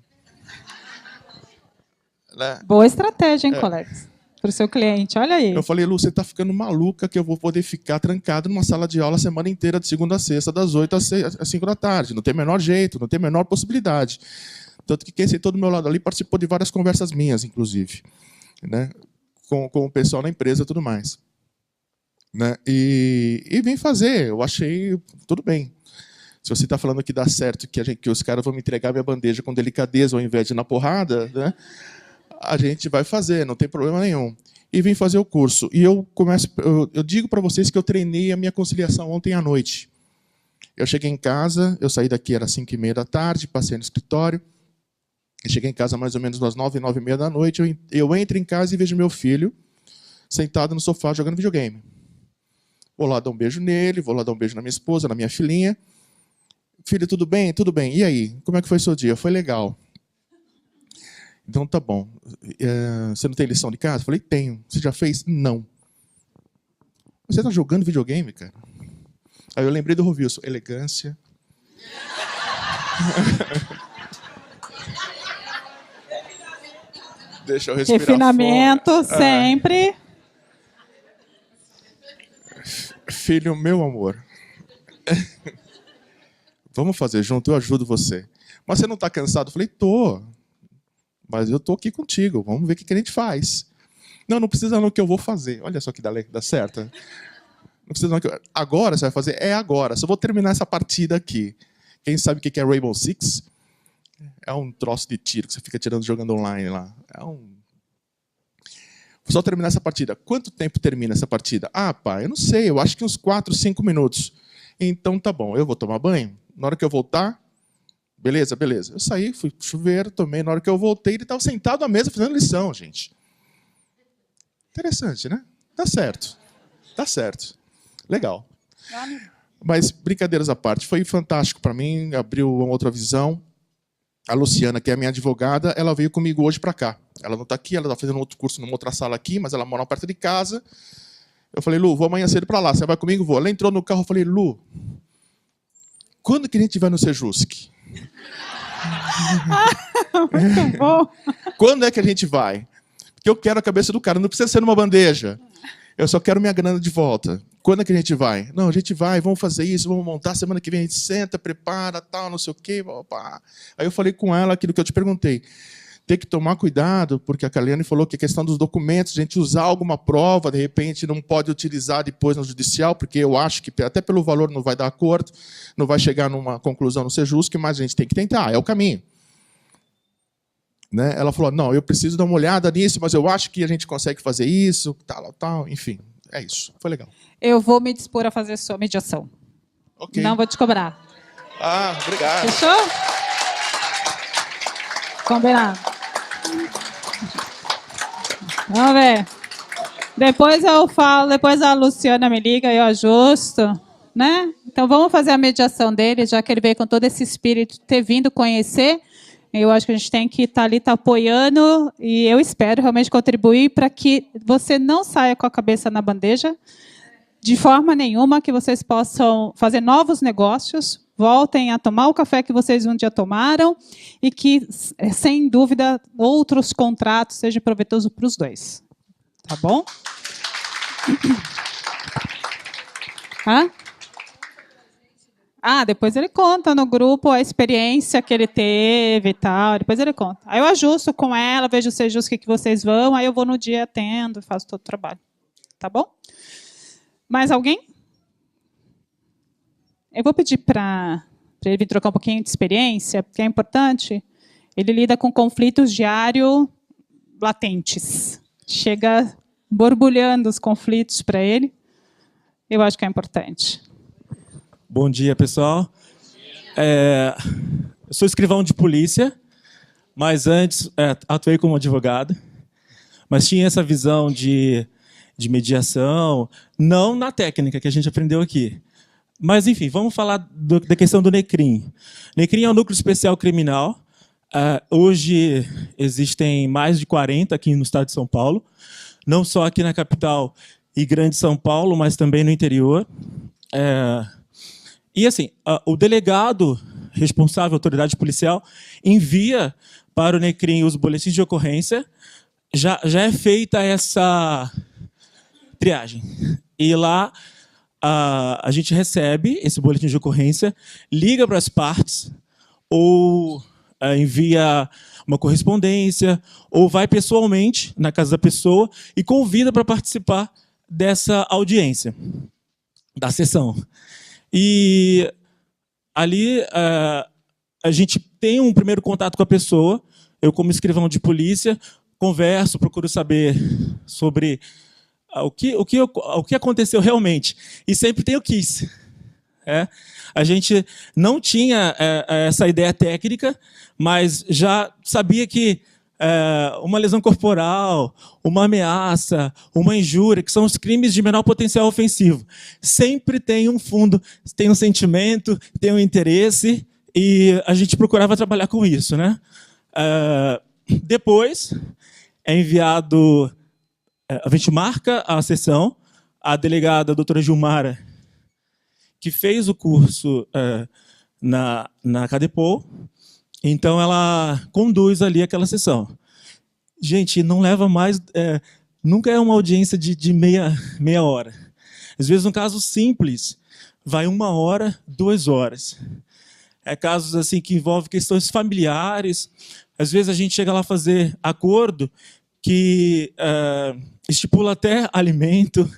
Né? Boa estratégia, hein, colegas? Para o seu cliente, olha aí. Eu falei, Lu, você está ficando maluca que eu vou poder ficar trancado numa sala de aula a semana inteira, de segunda a sexta, das 8 às 5 da tarde. Não tem o menor jeito, não tem a menor possibilidade. Tanto que quem sentou do meu lado ali participou de várias conversas minhas, inclusive. Né? Com o pessoal na empresa e tudo mais. Né? E vim fazer, eu achei tudo bem. Se você está falando que dá certo, que os caras vão me entregar minha bandeja com delicadeza ao invés de na porrada, né? A gente vai fazer, não tem problema nenhum. E vim fazer o curso. E eu digo para vocês que eu treinei a minha conciliação ontem à noite. Eu cheguei em casa, eu saí daqui, era 5h30 da tarde, passei no escritório. Eu cheguei em casa mais ou menos às 9, 9h30 da noite. Eu entro em casa e vejo meu filho sentado no sofá jogando videogame. Vou lá dar um beijo nele, vou lá dar um beijo na minha esposa, na minha filhinha. Filho, tudo bem? Tudo bem. E aí? Como é que foi seu dia? Foi legal. Então tá bom. Você não tem lição de casa? Eu falei, tenho. Você já fez? Não. Você tá jogando videogame, cara? Aí eu lembrei do Rovilson. Elegância. Deixa eu respirar. Refinamento, fora. sempre. Filho, meu amor. Vamos fazer junto, eu ajudo você. Mas você não está cansado? Eu falei, tô. Mas eu tô aqui contigo, vamos ver o que a gente faz. Não precisa não, que eu vou fazer. Olha só que dá certo. Não precisa não, que agora você vai fazer? É agora. Só vou terminar essa partida aqui. Quem sabe o que é Rainbow Six? É um troço de tiro que você fica tirando jogando online lá. Só terminar essa partida. Quanto tempo termina essa partida? Ah, pai, eu não sei. Eu acho que uns 4, 5 minutos. Então tá bom, eu vou tomar banho. Na hora que eu voltar, beleza. Eu saí, fui pro chuveiro, tomei. Na hora que eu voltei, ele estava sentado à mesa fazendo lição, gente. Interessante, né? Tá certo. Legal. Mas, brincadeiras à parte, foi fantástico para mim, abriu uma outra visão. A Luciana, que é a minha advogada, ela veio comigo hoje para cá. Ela não está aqui, ela está fazendo outro curso numa outra sala aqui, mas ela mora perto de casa. Eu falei, Lu, vou amanhã cedo para lá. Você vai comigo? Vou. Ela entrou no carro, eu falei, Lu, quando que a gente vai no Sejusk? Muito bom. Quando é que a gente vai? Porque eu quero a cabeça do cara, não precisa ser numa bandeja. Eu só quero minha grana de volta. Quando é que a gente vai? Não, a gente vai, vamos fazer isso, vamos montar, semana que vem a gente senta, prepara, tal, não sei o quê. Opa. Aí eu falei com ela aquilo que eu te perguntei. Tem que tomar cuidado, porque a Kaliane falou que a questão dos documentos, a gente usar alguma prova, de repente não pode utilizar depois no judicial, porque eu acho que até pelo valor não vai dar acordo, não vai chegar numa conclusão no Sejusk, mas a gente tem que tentar, é o caminho. Né? Ela falou, não, eu preciso dar uma olhada nisso, mas eu acho que a gente consegue fazer isso, tal, enfim, é isso, foi legal. Eu vou me dispor a fazer sua mediação. Okay. Não vou te cobrar. Ah, obrigado. Fechou? Combinado. Vamos ver. Depois eu falo, depois a Luciana me liga e eu ajusto, né? Então vamos fazer a mediação dele, já que ele veio com todo esse espírito, ter vindo conhecer. Eu acho que a gente tem que estar ali, apoiando, e eu espero realmente contribuir para que você não saia com a cabeça na bandeja, de forma nenhuma, que vocês possam fazer novos negócios, voltem a tomar o café que vocês um dia tomaram, e que, sem dúvida, outros contratos sejam proveitosos para os dois. Tá bom? Depois ele conta no grupo a experiência que ele teve e tal. Depois ele conta. Aí eu ajusto com ela, vejo se é justo que vocês vão, aí eu vou no dia, atendo e faço todo o trabalho. Tá bom? Mais alguém? Eu vou pedir para ele vir trocar um pouquinho de experiência, porque é importante. Ele lida com conflitos diários latentes. Chega borbulhando os conflitos para ele. Eu acho que é importante. Bom dia, pessoal. Eu sou escrivão de polícia, mas antes atuei como advogado. Mas tinha essa visão de mediação, não na técnica que a gente aprendeu aqui. Mas, enfim, vamos falar da questão do NECRIM. NECRIM é um núcleo especial criminal. Hoje existem mais de 40 aqui no estado de São Paulo, não só aqui na capital e Grande São Paulo, mas também no interior. E assim, o delegado responsável, autoridade policial, envia para o NECRIM os boletins de ocorrência. Já é feita essa triagem. E lá a gente recebe esse boletim de ocorrência, liga para as partes, ou envia uma correspondência, ou vai pessoalmente na casa da pessoa e convida para participar dessa audiência, da sessão. E ali a gente tem um primeiro contato com a pessoa. Eu, como escrivão de polícia, converso, procuro saber sobre o que aconteceu realmente. E sempre tem o quis. A gente não tinha essa ideia técnica, mas já sabia que uma lesão corporal, uma ameaça, uma injúria, que são os crimes de menor potencial ofensivo. Sempre tem um fundo, tem um sentimento, tem um interesse, e a gente procurava trabalhar com isso, né? Depois é enviado, a gente marca a sessão, a delegada, a doutora Gilmara, que fez o curso na Cadepol, então ela conduz ali aquela sessão. Gente, não leva mais, nunca é uma audiência de meia hora. Às vezes, um caso simples, vai 1 hora, 2 horas. Casos assim que envolvem questões familiares. Às vezes a gente chega lá a fazer acordo que estipula até alimento,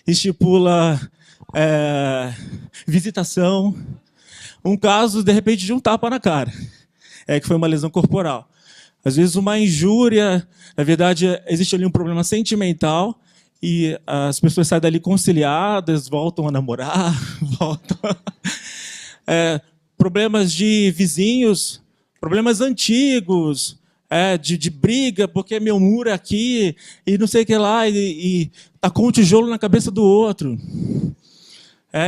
estipula visitação. Um caso, de repente, de um tapa na cara, que foi uma lesão corporal. Às vezes uma injúria, na verdade, existe ali um problema sentimental e as pessoas saem dali conciliadas, voltam a namorar, voltam... problemas de vizinhos, problemas antigos, de briga, porque meu muro é aqui, e não sei o que lá, e tacou um tijolo na cabeça do outro.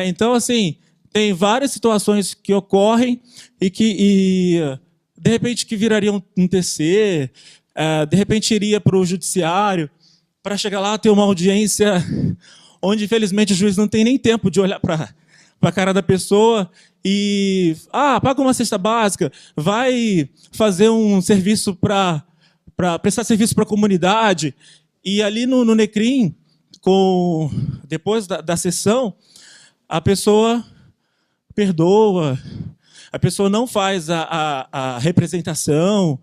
Então, assim, tem várias situações que ocorrem e que, de repente, que virariam um TC, de repente iria para o judiciário, para chegar lá ter uma audiência onde, infelizmente, o juiz não tem nem tempo de olhar para a cara da pessoa e paga uma cesta básica, vai fazer um serviço para prestar serviço para a comunidade. E ali no Necrim, depois da sessão, a pessoa perdoa, a pessoa não faz a representação,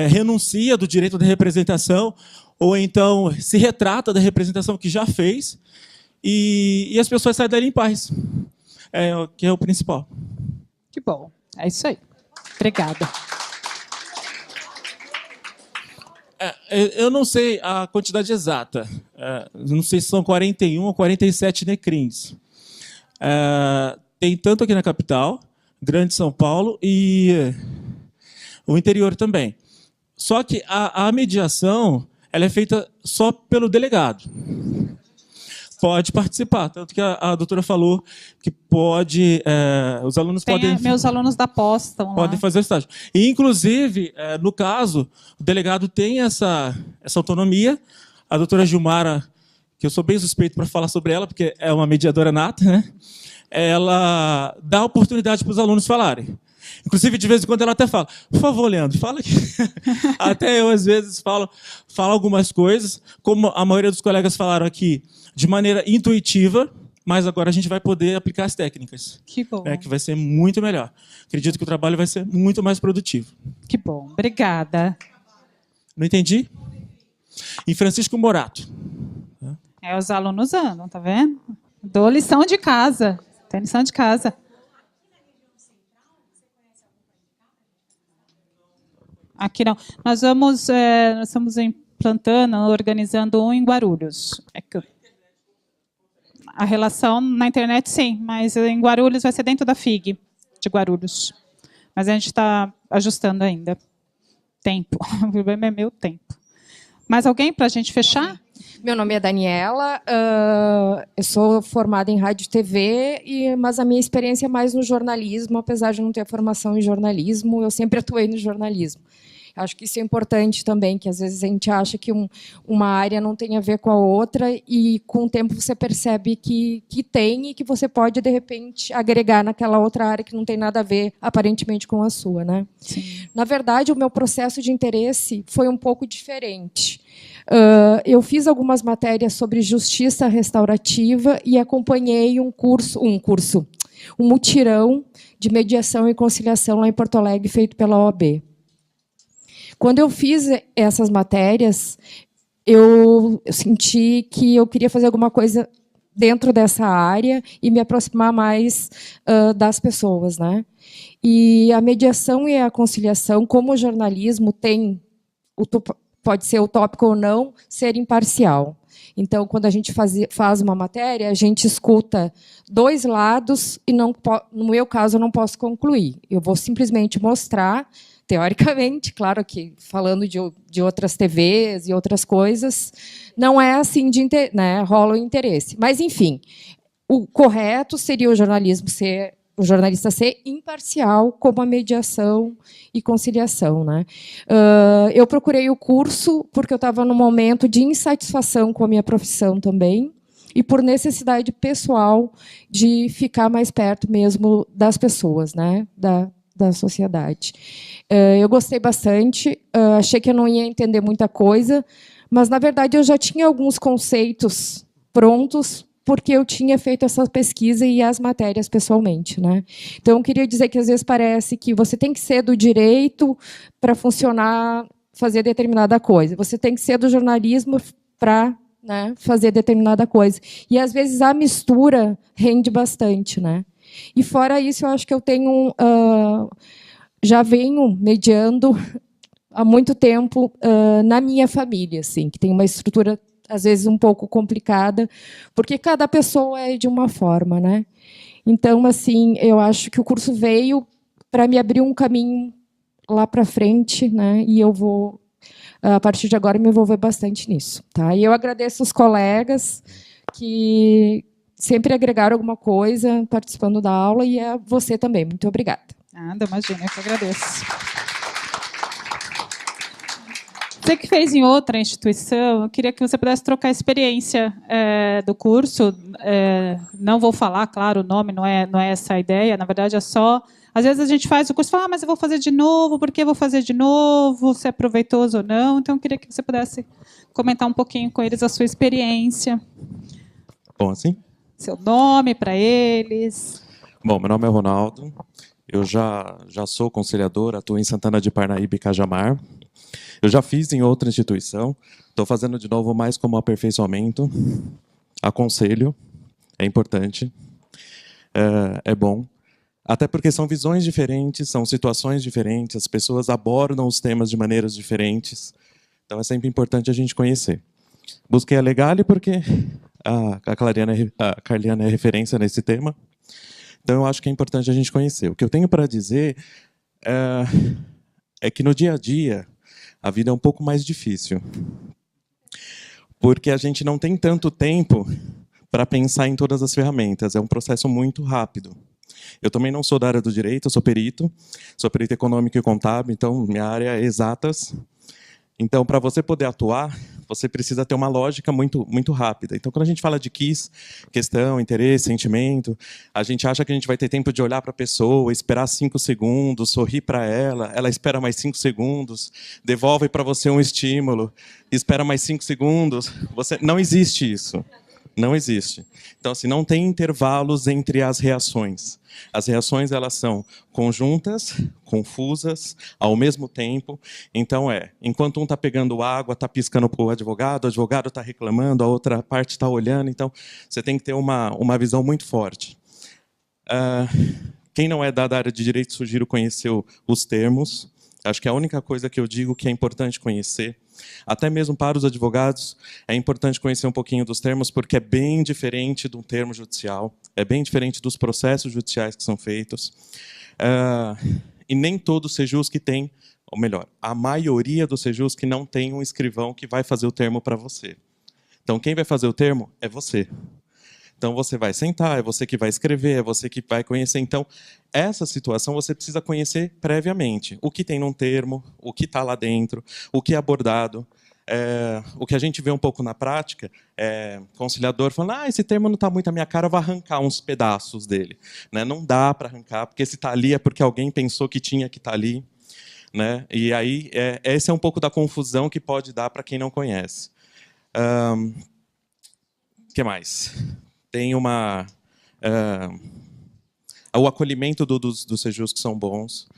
renuncia do direito de representação, ou então se retrata da representação que já fez, e as pessoas saem dali em paz. Que é o principal. Que bom. É isso aí. Obrigada. Eu não sei a quantidade exata. Não sei se são 41 ou 47 Necrims. Tem tanto aqui na capital, Grande São Paulo, e o interior também. Só que a mediação ela é feita só pelo delegado. Pode participar, tanto que a doutora falou que pode, os alunos podem... Meus alunos da pós estão lá. Podem fazer o estágio. E, inclusive, no caso, o delegado tem essa autonomia. A doutora Gilmara, que eu sou bem suspeito para falar sobre ela, porque é uma mediadora nata, né? Ela dá oportunidade para os alunos falarem. Inclusive, de vez em quando, ela até fala, por favor, Leandro, fala aqui. Até eu, às vezes, falo algumas coisas, como a maioria dos colegas falaram aqui, de maneira intuitiva, mas agora a gente vai poder aplicar as técnicas. Que bom. Que vai ser muito melhor. Acredito que o trabalho vai ser muito mais produtivo. Que bom. Obrigada. Não entendi? Em Francisco Morato. Os alunos andam, tá vendo? Dou lição de casa. Tem lição de casa. Aqui não. Nós estamos implantando, organizando um em Guarulhos. A relação na internet, sim, mas em Guarulhos vai ser dentro da FIG de Guarulhos. Mas a gente está ajustando ainda. Tempo. O problema é meu tempo. Mais alguém para a gente fechar? Meu nome é Daniela, eu sou formada em rádio e TV, mas a minha experiência é mais no jornalismo, apesar de não ter formação em jornalismo, eu sempre atuei no jornalismo. Acho que isso é importante também, que às vezes a gente acha que uma área não tem a ver com a outra e com o tempo você percebe que tem e que você pode, de repente, agregar naquela outra área que não tem nada a ver, aparentemente, com a sua, né? Sim. Na verdade, o meu processo de interesse foi um pouco diferente. Eu fiz algumas matérias sobre justiça restaurativa e acompanhei um mutirão de mediação e conciliação lá em Porto Alegre, feito pela OAB. Quando eu fiz essas matérias, eu senti que eu queria fazer alguma coisa dentro dessa área e me aproximar mais das pessoas, né? E a mediação e a conciliação, como o jornalismo tem, pode ser utópico ou não, ser imparcial. Então, quando a gente faz uma matéria, a gente escuta dois lados e, no meu caso, eu não posso concluir. Eu vou simplesmente mostrar Teoricamente, claro que falando de outras TVs e outras coisas, não é assim né, rola o interesse. Mas, enfim, o correto seria o jornalista ser imparcial, como a mediação e conciliação, né? Eu procurei o curso porque eu estava num momento de insatisfação com a minha profissão também, e por necessidade pessoal de ficar mais perto mesmo das pessoas, né, da sociedade. Eu gostei bastante, achei que eu não ia entender muita coisa, mas, na verdade, eu já tinha alguns conceitos prontos, porque eu tinha feito essa pesquisa e as matérias pessoalmente, né? Então, eu queria dizer que, às vezes, parece que você tem que ser do direito para funcionar, fazer determinada coisa. Você tem que ser do jornalismo para, né, fazer determinada coisa. E, às vezes, a mistura rende bastante, né? E, fora isso, eu acho que eu tenho... já venho mediando há muito tempo na minha família, assim, que tem uma estrutura, às vezes, um pouco complicada, porque cada pessoa é de uma forma, né? Então, assim, eu acho que o curso veio para me abrir um caminho lá para frente, né? E eu vou, a partir de agora, me envolver bastante nisso, tá? E eu agradeço os colegas que sempre agregaram alguma coisa participando da aula, e a você também. Muito obrigada. Nada, imagina, eu que agradeço. Você que fez em outra instituição, eu queria que você pudesse trocar a experiência do curso. Não vou falar, claro, o nome, não é essa a ideia, na verdade é só... Às vezes a gente faz o curso e fala, mas eu vou fazer de novo, por que vou fazer de novo, se é proveitoso ou não. Então, eu queria que você pudesse comentar um pouquinho com eles a sua experiência. Bom, assim? Seu nome para eles. Bom, meu nome é Ronaldo, eu já sou conciliador, atuo em Santana de Parnaíba e Cajamar. Eu já fiz em outra instituição, estou fazendo de novo mais como aperfeiçoamento. Aconselho, é importante, é bom. Até porque são visões diferentes, são situações diferentes, as pessoas abordam os temas de maneiras diferentes. Então é sempre importante a gente conhecer. Busquei a Legale porque a Carliana é referência nesse tema. Então eu acho que é importante a gente conhecer. O que eu tenho para dizer é que no dia a dia a vida é um pouco mais difícil. Porque a gente não tem tanto tempo para pensar em todas as ferramentas. É um processo muito rápido. Eu também não sou da área do direito, eu sou perito econômico e contábil, então minha área é exatas. Então, para você poder atuar, você precisa ter uma lógica muito, muito rápida. Então, quando a gente fala de questão, interesse, sentimento, a gente acha que a gente vai ter tempo de olhar para a pessoa, esperar 5 segundos, sorrir para ela, ela espera mais 5 segundos, devolve para você um estímulo, espera mais 5 segundos. Não existe isso. Não existe. Então, assim, não tem intervalos entre as reações. As reações, elas são conjuntas, confusas, ao mesmo tempo. Então, enquanto um está pegando água, está piscando para o advogado está reclamando, a outra parte está olhando. Então, você tem que ter uma visão muito forte. Quem não é da área de direito, sugiro conhecer os termos. Acho que é a única coisa que eu digo que é importante conhecer. Até mesmo para os advogados, é importante conhecer um pouquinho dos termos, porque é bem diferente do termo judicial, é bem diferente dos processos judiciais que são feitos. E nem todo sejus que tem, ou melhor, a maioria dos sejus que não tem um escrivão que vai fazer o termo para você. Então, quem vai fazer o termo é você. Então, você vai sentar, é você que vai escrever, é você que vai conhecer. Então, essa situação você precisa conhecer previamente. O que tem num termo, o que está lá dentro, o que é abordado. O que a gente vê um pouco na prática é conciliador falando, esse termo não está muito à minha cara, eu vou arrancar uns pedaços dele. Né? Não dá para arrancar, porque se está ali é porque alguém pensou que tinha que estar ali. Né? E aí, esse é um pouco da confusão que pode dar para quem não conhece. O que mais? Tem o acolhimento dos sejus que são bons,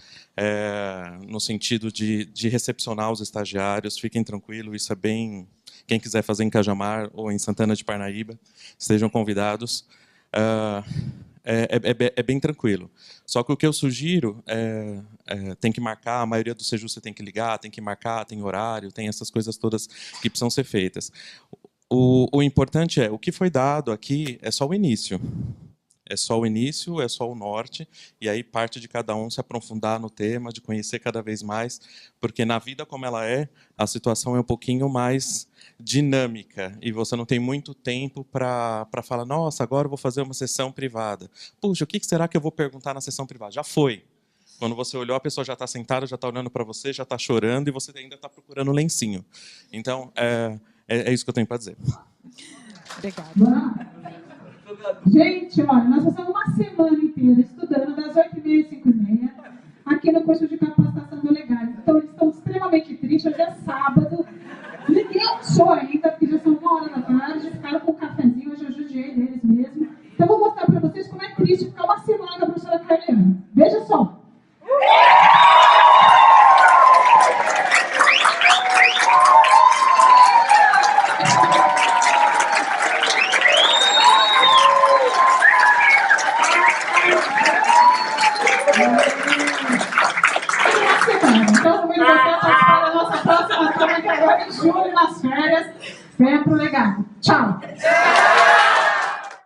no sentido de recepcionar os estagiários. Fiquem tranquilos, isso é bem... Quem quiser fazer em Cajamar ou em Santana de Parnaíba, estejam convidados. É bem tranquilo. Só que o que eu sugiro tem que marcar, a maioria dos sejus você tem que ligar, tem que marcar, tem horário, tem essas coisas todas que precisam ser feitas. O importante o que foi dado aqui é só o início. É só o início, é só o norte, e aí parte de cada um se aprofundar no tema, de conhecer cada vez mais, porque na vida como ela é, a situação é um pouquinho mais dinâmica, e você não tem muito tempo para falar, nossa, agora eu vou fazer uma sessão privada. Puxa, o que será que eu vou perguntar na sessão privada? Já foi. Quando você olhou, a pessoa já está sentada, já está olhando para você, já está chorando, e você ainda está procurando um lencinho. Então, é isso que eu tenho para dizer. Obrigada. Gente, olha, nós passamos uma semana inteira estudando das 8h30 às 5h30 aqui no curso de capacitação do Legais. Então, eles estão extremamente tristes. Hoje é sábado. Ninguém almoçou ainda, porque já são 1h da tarde. Ficaram com um cafezinho. Hoje eu judiei deles mesmo. Então, eu vou mostrar para vocês como é triste ficar uma semana com a professora Carliane. Veja só. Então, muito bem, participar da nossa próxima turma, que agora em julho, nas férias, venha para o Legado.